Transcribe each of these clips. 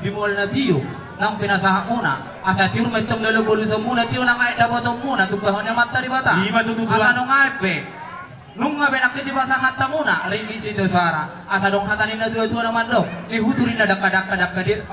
bimual na tiyo nang pinasaha muna asa tiyo may itong lalubol sa muna tiyo nang ay dabotong muna tugpahon niya mata di bata Di matututuan. asa nung aype nung nga benakit di ba sa hata muna ringi si Dosara asa dong hatanin na tuwa naman do ihuturin na dakkadik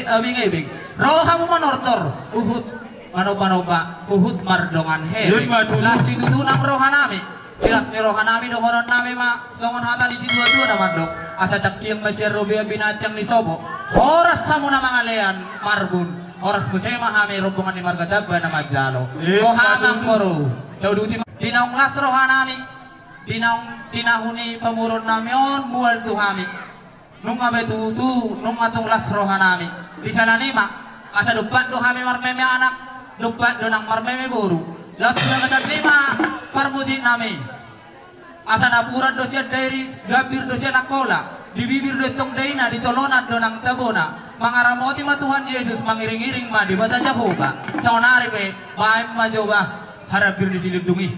abing-abing roha mo manortor uhut mano ba uhut mardongan he Yun, matutunan. lasi tutunang roha namin Tiras ni roha namin dokonon namin songon hata di si dua naman do asa dakyang masya robia binatyang ni Sobo oras sa muna mga leyan marbun oras mo siya mahami rombongan ni Margadagba na majalo rohamang koro daw duti dinaong las roha namin dinaong tinahuni pamuron namin on mual tu kami nung abe tutu nung atong las roha namin di sana lima asa dupat do kami marmeme anak dupat do nang marmeme buru las na lima parmusin namin asa napuran do siya dairy gabir do siya nakola di bibir do itong dayna di tolonan do ng tabona mga ramoti matuhan Yesus mangiring-iring ma di bata Jehovah sa onari pe maim majoba harap bir di silidungi